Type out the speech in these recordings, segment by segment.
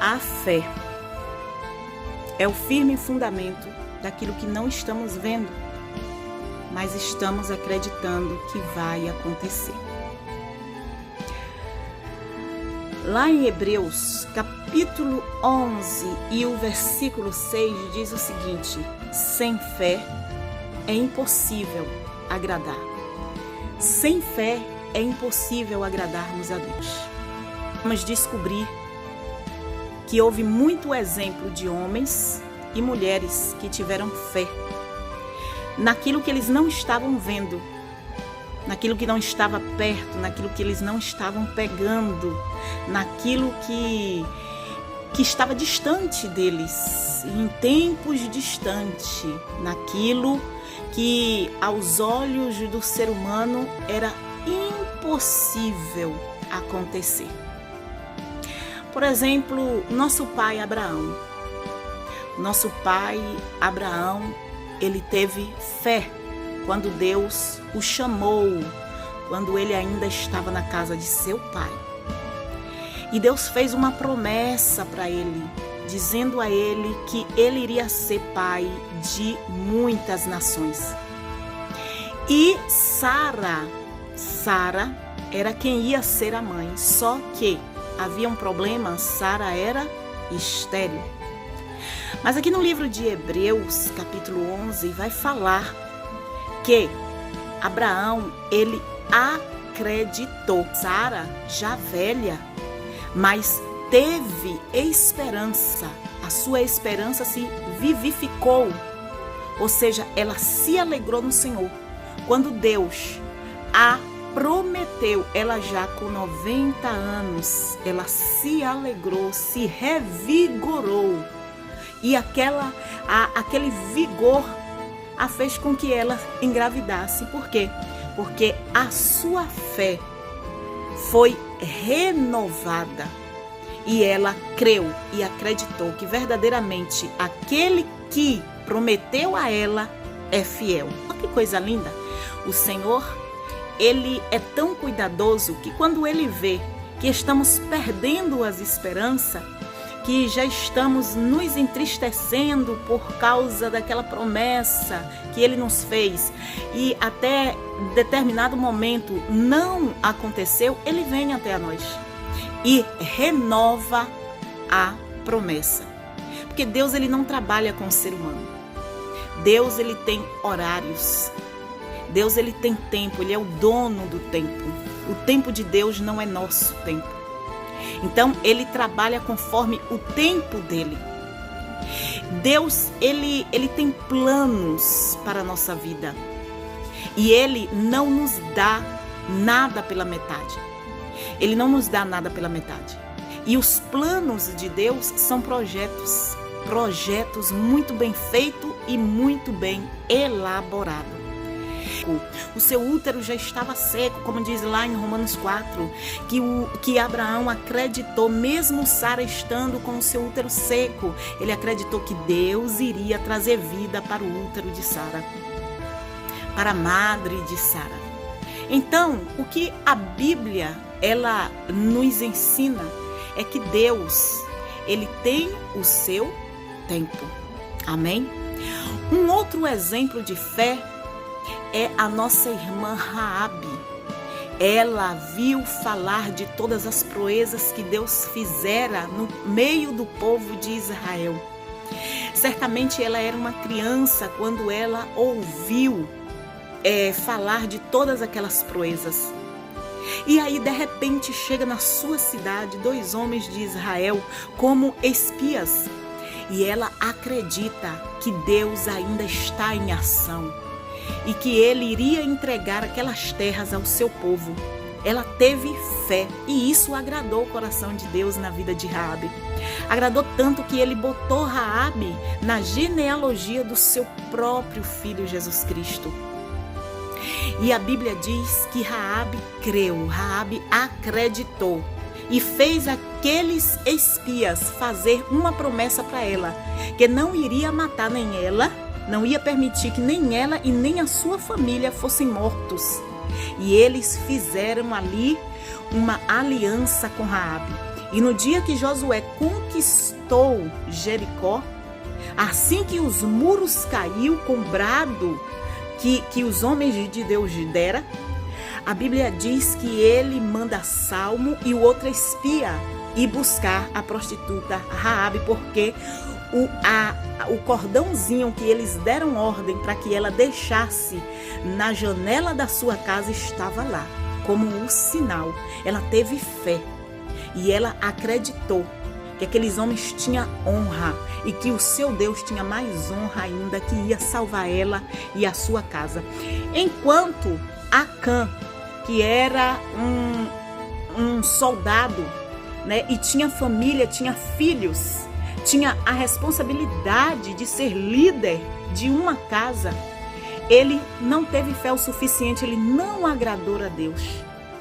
A fé é o firme fundamento daquilo que não estamos vendo, mas estamos acreditando que vai acontecer. Lá em Hebreus, capítulo 11 e o versículo 6 diz o seguinte: sem fé é impossível agradar. Sem fé é impossível agradarmos a Deus. Vamos descobrir que houve muito exemplo de homens e mulheres que tiveram fé naquilo que eles não estavam vendo, naquilo que não estava perto, naquilo que eles não estavam pegando, naquilo que estava distante deles, em tempos distantes, naquilo que aos olhos do ser humano era impossível acontecer. Por exemplo, nosso pai Abraão. Nosso pai Abraão, ele teve fé quando Deus o chamou, quando ele ainda estava na casa de seu pai. E Deus fez uma promessa para ele, dizendo a ele que ele iria ser pai de muitas nações. E Sara era quem ia ser a mãe, só que havia um problema, Sara era estéril. Mas aqui no livro de Hebreus, capítulo 11, vai falar que Abraão, ele acreditou. Sara, já velha, mas teve esperança. A sua esperança se vivificou. Ou seja, ela se alegrou no Senhor. Quando Deus a prometeu, ela já com 90 anos, ela se alegrou, se revigorou. E aquele vigor a fez com que ela engravidasse. Por quê? Porque a sua fé foi renovada. E ela creu e acreditou que verdadeiramente aquele que prometeu a ela é fiel. Olha que coisa linda! O Senhor, Ele é tão cuidadoso que quando Ele vê que estamos perdendo as esperanças, que já estamos nos entristecendo por causa daquela promessa que Ele nos fez e até determinado momento não aconteceu, Ele vem até a nós e renova a promessa. Porque Deus, Ele não trabalha com o ser humano. Deus, Ele tem horários. Deus, Ele tem tempo, Ele é o dono do tempo. O tempo de Deus não é nosso tempo. Então, Ele trabalha conforme o tempo dEle. Deus, Ele tem planos para a nossa vida. E Ele não nos dá nada pela metade. Ele não nos dá nada pela metade. E os planos de Deus são projetos. Projetos muito bem feitos e muito bem elaborados. O seu útero já estava seco, como diz lá em Romanos 4, que Abraão acreditou, mesmo Sara estando com o seu útero seco, ele acreditou que Deus iria trazer vida para o útero de Sara, para a madre de Sara. Então, o que a Bíblia ela nos ensina é que Deus, Ele tem o seu tempo. Amém? Um outro exemplo de fé é a nossa irmã Raabe. Ela viu falar de todas as proezas que Deus fizera no meio do povo de Israel. Certamente ela era uma criança quando ela ouviu falar de todas aquelas proezas. E aí, de repente, chega na sua cidade 2 homens de Israel como espias. E ela acredita que Deus ainda está em ação e que Ele iria entregar aquelas terras ao seu povo. Ela teve fé e isso agradou o coração de Deus na vida de Raabe. Agradou tanto que Ele botou Raabe na genealogia do seu próprio filho Jesus Cristo. E a Bíblia diz que Raabe creu, Raabe acreditou e fez aqueles espias fazer uma promessa para ela, que não iria matar nem ela, não ia permitir que nem ela e nem a sua família fossem mortos. E eles fizeram ali uma aliança com Raabe. E no dia que Josué conquistou Jericó, assim que os muros caiu com brado que os homens de Deus deram, a Bíblia diz que ele manda Salmo e o outro espia ir buscar a prostituta Raabe, porque o cordãozinho que eles deram ordem para que ela deixasse na janela da sua casa estava lá, como um sinal. Ela teve fé e ela acreditou que aqueles homens tinham honra e que o seu Deus tinha mais honra ainda, que ia salvar ela e a sua casa. Enquanto Acã, que era um soldado, né, e tinha família, tinha filhos, tinha a responsabilidade de ser líder de uma casa, ele não teve fé o suficiente, ele não agradou a Deus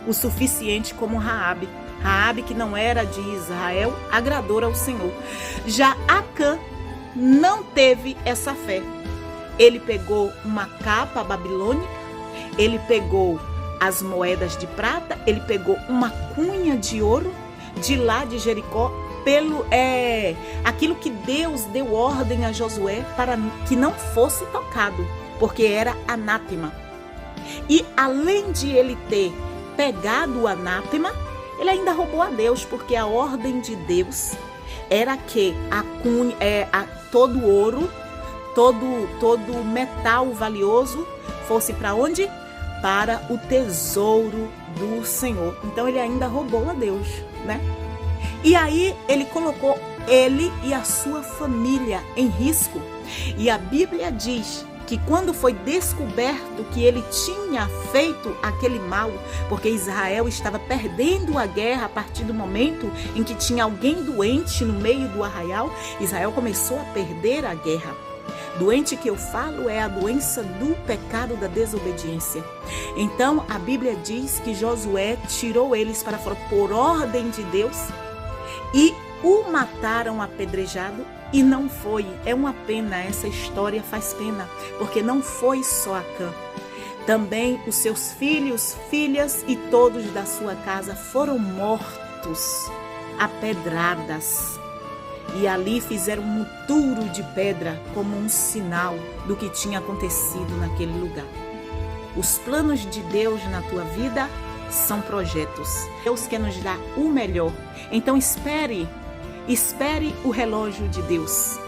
o suficiente como Raabe. Raabe, que não era de Israel, agradou ao Senhor. Já Acã não teve essa fé. Ele pegou uma capa babilônica, ele pegou as moedas de prata, ele pegou uma cunha de ouro de lá de Jericó, aquilo que Deus deu ordem a Josué para que não fosse tocado, porque era anátema. E além de ele ter pegado o anátema, ele ainda roubou a Deus, porque a ordem de Deus era que todo ouro, todo metal valioso fosse para onde? Para o tesouro do Senhor. Então ele ainda roubou a Deus, né? E aí ele colocou ele e a sua família em risco. E a Bíblia diz que quando foi descoberto que ele tinha feito aquele mal, porque Israel estava perdendo a guerra a partir do momento em que tinha alguém doente no meio do arraial, Israel começou a perder a guerra. Doente que eu falo é a doença do pecado da desobediência. Então a Bíblia diz que Josué tirou eles para fora por ordem de Deus e o mataram apedrejado. E não foi, é uma pena, essa história faz pena, porque não foi só Acã. Também os seus filhos, filhas e todos da sua casa foram mortos a pedradas. E ali fizeram um muturo de pedra como um sinal do que tinha acontecido naquele lugar. Os planos de Deus na tua vida são projetos. Deus quer nos dar o melhor. Então espere o relógio de Deus,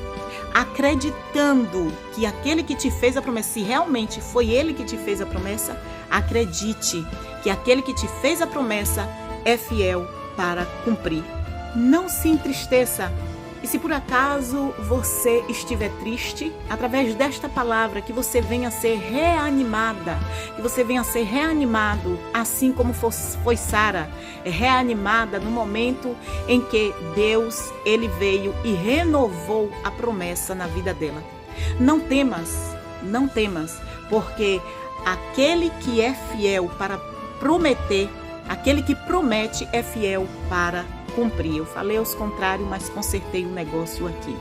acreditando que aquele que te fez a promessa, se realmente foi ele que te fez a promessa, acredite que aquele que te fez a promessa é fiel para cumprir. Não se entristeça. E se por acaso você estiver triste, através desta palavra, que você venha a ser reanimada, que você venha a ser reanimado, assim como foi Sara, reanimada no momento em que Deus, ele veio e renovou a promessa na vida dela. Não temas, porque aquele que é fiel para prometer, aquele que promete é fiel para cumprir. Eu falei aos contrários, mas consertei o negócio aqui.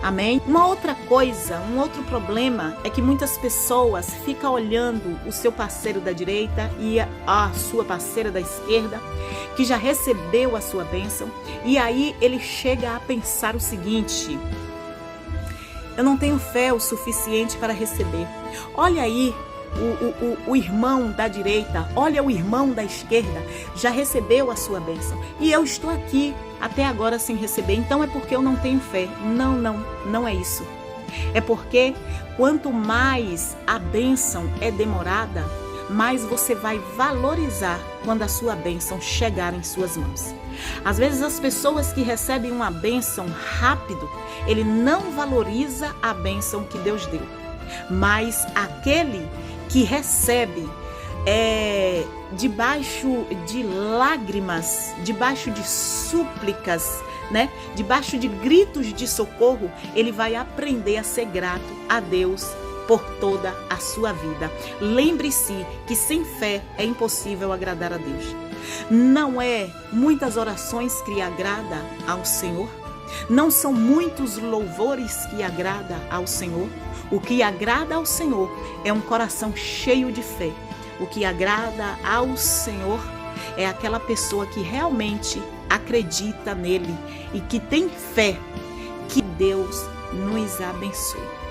Amém? Uma outra coisa, um outro problema é que muitas pessoas ficam olhando o seu parceiro da direita e a sua parceira da esquerda, que já recebeu a sua bênção, e aí ele chega a pensar o seguinte: eu não tenho fé o suficiente para receber. Olha aí, o irmão da direita, olha o irmão da esquerda, já recebeu a sua bênção. E eu estou aqui até agora sem receber, então é porque eu não tenho fé. Não é isso. É porque quanto mais a bênção é demorada, mais você vai valorizar quando a sua bênção chegar em suas mãos. Às vezes as pessoas que recebem uma bênção rápido, ele não valoriza a bênção que Deus deu. Mas aquele que recebe debaixo de lágrimas, debaixo de súplicas, né? Debaixo de gritos de socorro, ele vai aprender a ser grato a Deus por toda a sua vida. Lembre-se que sem fé é impossível agradar a Deus. Não é muitas orações que agrada ao Senhor, não são muitos louvores que agrada ao Senhor. O que agrada ao Senhor é um coração cheio de fé. O que agrada ao Senhor é aquela pessoa que realmente acredita nele e que tem fé que Deus nos abençoe.